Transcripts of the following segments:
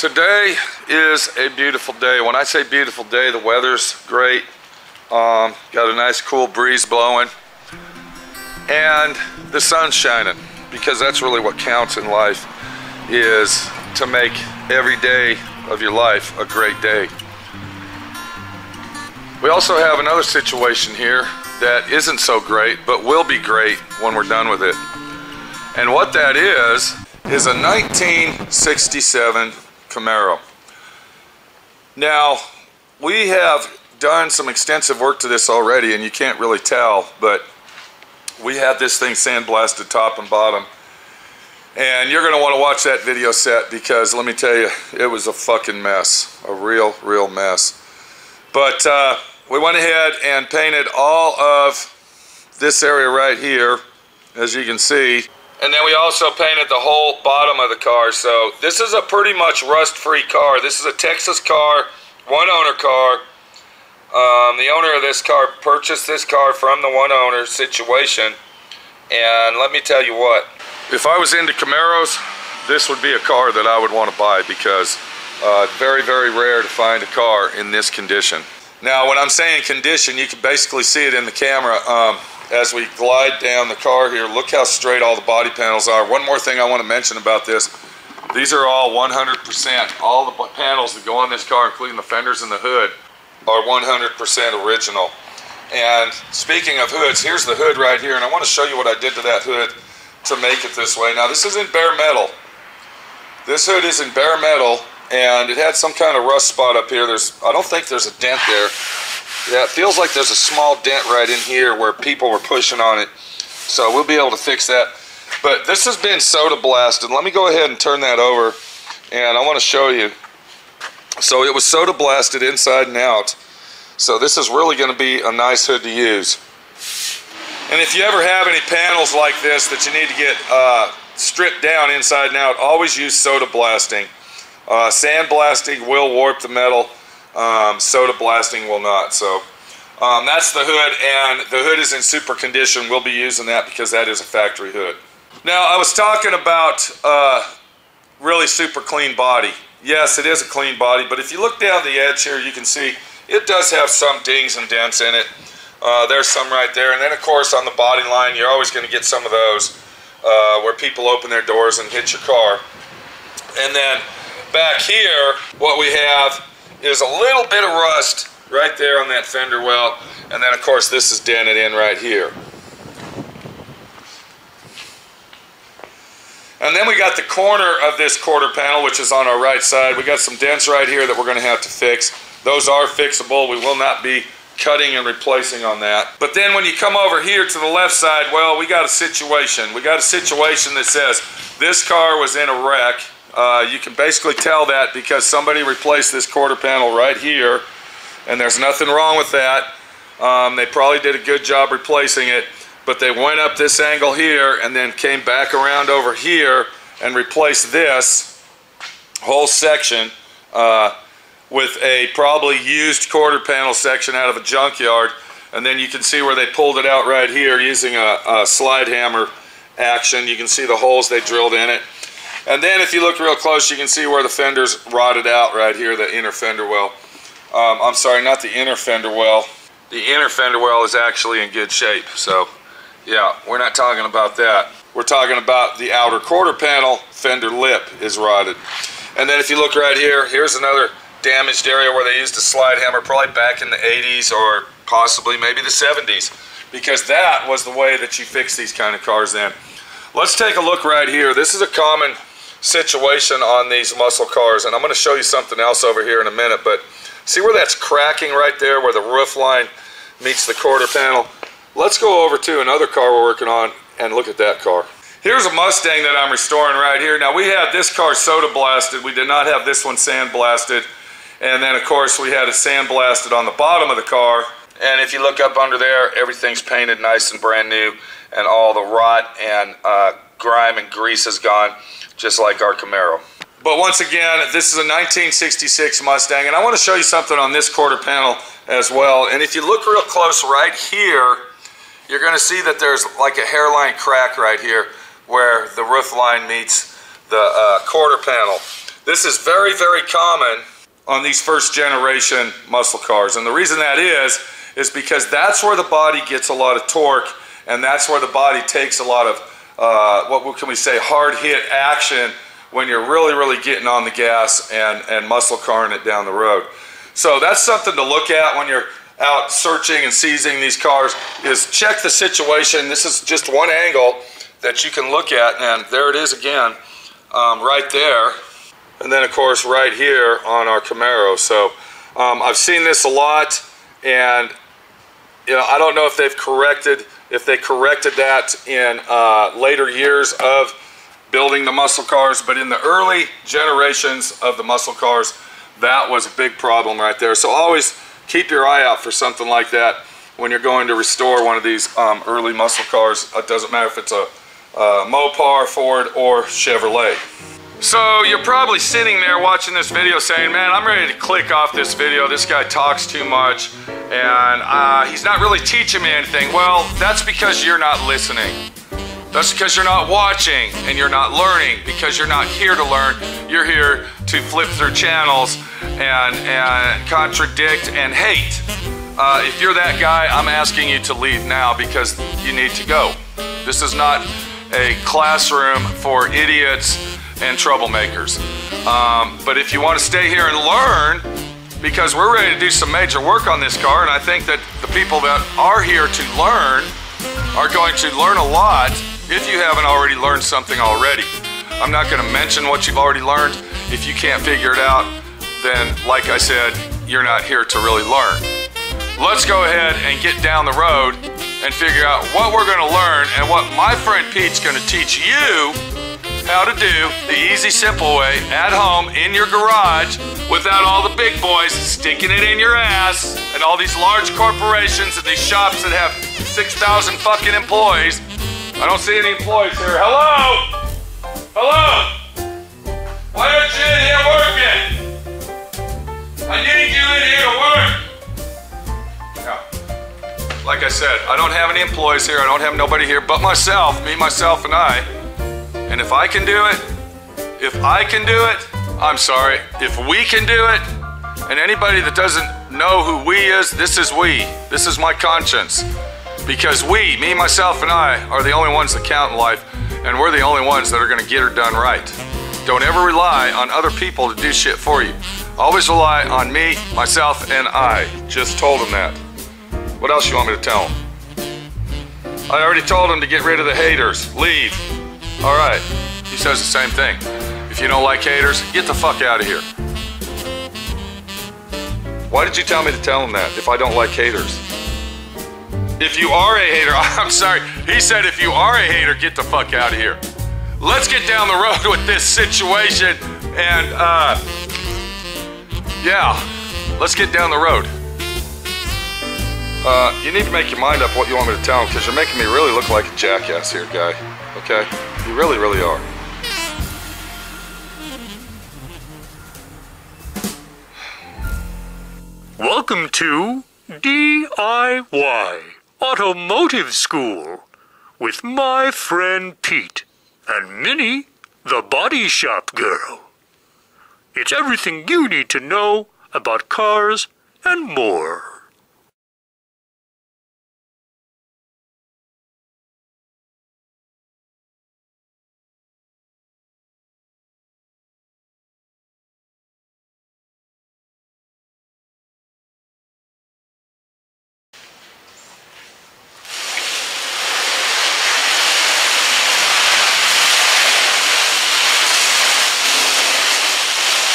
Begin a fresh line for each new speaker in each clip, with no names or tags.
Today is a beautiful day. When I say beautiful day, the weather's great. Got a nice cool breeze blowing and the sun's shining, because that's really what counts in life, is to make every day of your life a great day. We also have another situation here that isn't so great, but will be great when we're done with it. And what that is a 1967 Camaro. Now, we have done some extensive work to this already, and you can't really tell, but we had this thing sandblasted top and bottom. And you're going to want to watch that video set, because let me tell you, it was a fucking mess. A real mess. But we went ahead and painted all of this area right here, as you can see. And then we also painted the whole bottom of the car. So this is a pretty much rust-free car. This is a Texas car, one-owner car. The owner of this car purchased this car from the one-owner situation. And let me tell you what, if I was into Camaros, this would be a car that I would want to buy, because very rare to find a car in this condition. Now, when I'm saying condition, you can basically see it in the camera. As we glide down the car here, look how straight all the body panels are. One more thing I want to mention about this. These are all 100%. All the panels that go on this car, including the fenders and the hood, are 100% original. And speaking of hoods, here's the hood right here, and I want to show you what I did to that hood to make it this way. Now, this is in bare metal. This hood is in bare metal, and it had some kind of rust spot up here. I don't think there's a dent there. Yeah, it feels like there's a small dent right in here where people were pushing on it. So we'll be able to fix that. But this has been soda blasted. Let me go ahead and turn that over, and I want to show you. So it was soda blasted inside and out. So this is really going to be a nice hood to use. And if you ever have any panels like this that you need to get stripped down inside and out, always use soda blasting. Sand blasting will warp the metal. Soda blasting will not. So that's the hood, and the hood is in super condition. We'll be using that because that is a factory hood. Now, I was talking about really super clean body. Yes, it is a clean body, but if you look down the edge here, you can see it does have some dings and dents in it. There's some right there, and then of course on the body line you're always going to get some of those where people open their doors and hit your car. And then back here, what we have is a little bit of rust right there on that fender well, and then of course this is dented in right here. And then we got the corner of this quarter panel, which is on our right side. We got some dents right here that we're going to have to fix. Those are fixable. We will not be cutting and replacing on that. But then when you come over here to the left side, well, we got a situation. We got a situation that says this car was in a wreck. You can basically tell that because somebody replaced this quarter panel right here, and there's nothing wrong with that. They probably did a good job replacing it, but they went up this angle here and then came back around over here and replaced this whole section with a probably used quarter panel section out of a junkyard. And then you can see where they pulled it out right here using a slide hammer action. You can see the holes they drilled in it. And then if you look real close, you can see where the fenders rotted out right here, the inner fender well. I'm sorry, not the inner fender well. The inner fender well is actually in good shape. So yeah, we're not talking about that. We're talking about the outer quarter panel fender lip is rotted. And then if you look right here, here's another damaged area where they used a slide hammer, probably back in the 80s or possibly maybe the 70s, because that was the way that you fix these kind of cars then. Let's take a look right here. This is a common situation on these muscle cars, and I'm going to show you something else over here in a minute, but see where that's cracking right there where the roof line meets the quarter panel? Let's go over to another car we're working on and look at that car. Here's a Mustang that I'm restoring right here. Now, we had this car soda blasted. We did not have this one sand blasted. And then of course we had it sand blasted on the bottom of the car. And if you look up under there, everything's painted nice and brand new, and all the rot and grime and grease is gone, just like our Camaro. But once again, this is a 1966 Mustang, and I want to show you something on this quarter panel as well. And if you look real close right here, you're going to see that there's like a hairline crack right here where the roof line meets the quarter panel. This is very, very common on these first generation muscle cars. And the reason that is because that's where the body gets a lot of torque, and that's where the body takes a lot of, what can we say, hard hit action when you're really, really getting on the gas and muscle carring it down the road. So that's something to look at when you're out searching and seizing these cars, is check the situation. This is just one angle that you can look at, and there it is again, right there. And then of course right here on our Camaro. So I've seen this a lot, and you know, I don't know if they corrected that in later years of building the muscle cars, but in the early generations of the muscle cars, that was a big problem right there. So always keep your eye out for something like that when you're going to restore one of these early muscle cars. It doesn't matter if it's a Mopar, Ford, or Chevrolet. So you're probably sitting there watching this video saying, man, I'm ready to click off this video. This guy talks too much, and he's not really teaching me anything. Well, that's because you're not listening. That's because you're not watching and you're not learning, because you're not here to learn. You're here to flip through channels and contradict and hate. If you're that guy, I'm asking you to leave now, because you need to go. This is not a classroom for idiots and troublemakers. But if you want to stay here and learn, because we're ready to do some major work on this car, and I think that the people that are here to learn are going to learn a lot if you haven't already learned something already. I'm not going to mention what you've already learned. If you can't figure it out, then like I said, you're not here to really learn. Let's go ahead and get down the road and figure out what we're going to learn, and what my friend Pete's going to teach you how to do the easy, simple way at home in your garage, without all the big boys sticking it in your ass, and all these large corporations and these shops that have 6,000 fucking employees. I don't see any employees here. Hello? Hello? Why aren't you in here working? I need you in here to work. Yeah. Like I said, I don't have any employees here. I don't have nobody here but myself, me, myself, and I. And if I can do it, I'm sorry, if we can do it, and anybody that doesn't know who we is, this is we. This is my conscience. Because we, me, myself, and I, are the only ones that count in life, and we're the only ones that are gonna get her done right. Don't ever rely on other people to do shit for you. Always rely on me, myself, and I. Just told him that. What else you want me to tell him? I already told him to get rid of the haters. Leave. All right, he says the same thing. If you don't like haters, get the fuck out of here. Why did you tell me to tell him that if I don't like haters? If you are a hater, I'm sorry, he said if you are a hater, get the fuck out of here. Let's get down the road with this situation, and yeah, let's get down the road. You need to make your mind up what you want me to tell him, because you're making me really look like a jackass here, guy. Okay? You really, really are.
Welcome to D.I.Y. Automotive School with my friend Pete and Minnie, the body shop girl. It's everything you need to know about cars and more.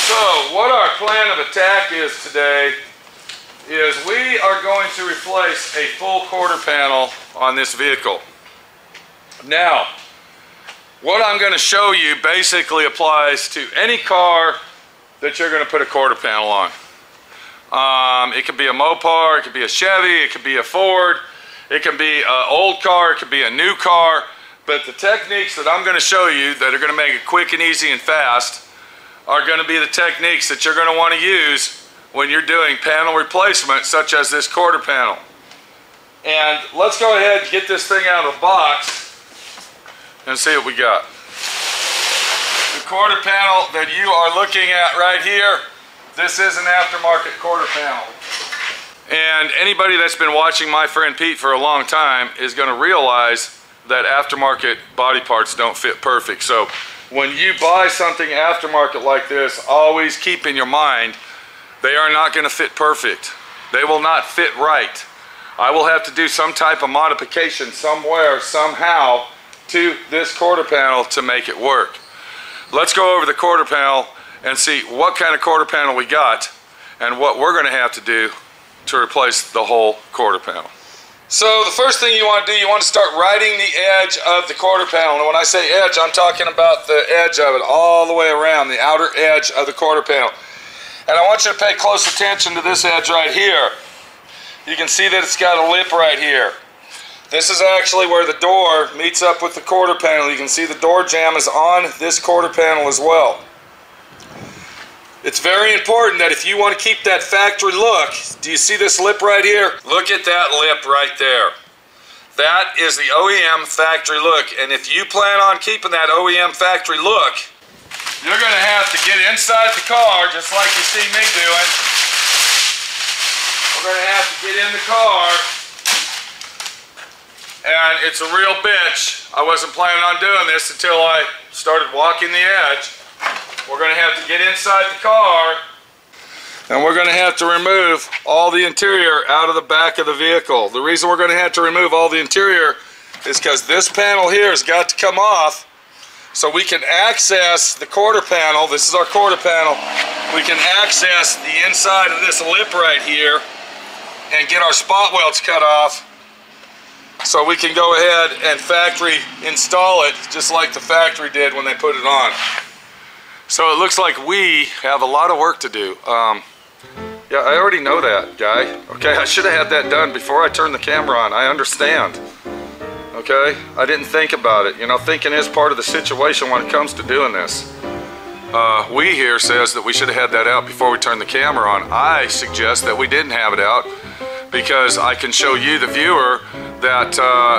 So what our plan of attack is today is we are going to replace a full quarter panel on this vehicle. Now, what I'm going to show you basically applies to any car that you're going to put a quarter panel on. It could be a Mopar, it could be a Chevy, it could be a Ford, it can be an old car, it could be a new car, but the techniques that I'm going to show you that are going to make it quick and easy and fast are going to be the techniques that you're going to want to use when you're doing panel replacement, such as this quarter panel. And let's go ahead and get this thing out of the box and see what we got. The quarter panel that you are looking at right here, this is an aftermarket quarter panel. And anybody that's been watching my friend Pete for a long time is going to realize that aftermarket body parts don't fit perfect. So when you buy something aftermarket like this, always keep in your mind, they are not going to fit perfect. They will not fit right. I will have to do some type of modification somewhere, somehow, to this quarter panel to make it work. Let's go over the quarter panel and see what kind of quarter panel we got and what we're going to have to do to replace the whole quarter panel. So the first thing you want to do, you want to start righting the edge of the quarter panel. And when I say edge, I'm talking about the edge of it all the way around, the outer edge of the quarter panel. And I want you to pay close attention to this edge right here. You can see that it's got a lip right here. This is actually where the door meets up with the quarter panel. You can see the door jamb is on this quarter panel as well. It's very important that if you want to keep that factory look, do you see this lip right here? Look at that lip right there. That is the OEM factory look. And if you plan on keeping that OEM factory look, you're going to have to get inside the car, just like you see me doing. We're going to have to get in the car. And it's a real bitch. I wasn't planning on doing this until I started walking the edge. We're going to have to get inside the car, and we're going to have to remove all the interior out of the back of the vehicle. The reason we're going to have to remove all the interior is because this panel here has got to come off so we can access the quarter panel. This is our quarter panel. We can access the inside of this lip right here and get our spot welds cut off so we can go ahead and factory install it just like the factory did when they put it on. So it looks like we have a lot of work to do. Yeah, I already know that, guy. Okay, I should have had that done before I turned the camera on. I understand. Okay, I didn't think about it. You know, thinking is part of the situation when it comes to doing this. We here says that we should have had that out before we turned the camera on. I suggest that we didn't have it out because I can show you, the viewer, that,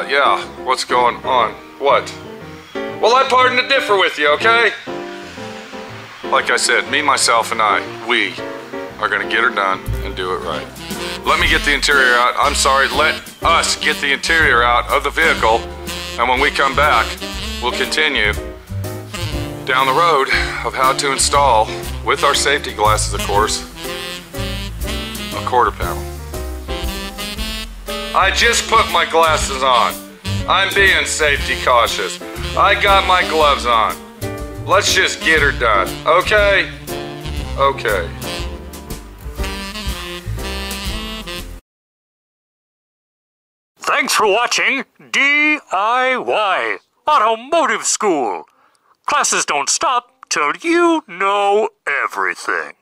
yeah, what's going on? What? Well, I pardon to differ with you, okay? Like I said, me, myself, and we are going to get her done and do it right. Let me get the interior out. I'm sorry, let us get the interior out of the vehicle, and when we come back, we'll continue down the road of how to install, with our safety glasses, of course, a quarter panel. I just put my glasses on. I'm being safety cautious. I got my gloves on. Let's just get her done, okay? Okay.
Thanks for watching D.I.Y. Automotive School. Classes don't stop till you know everything.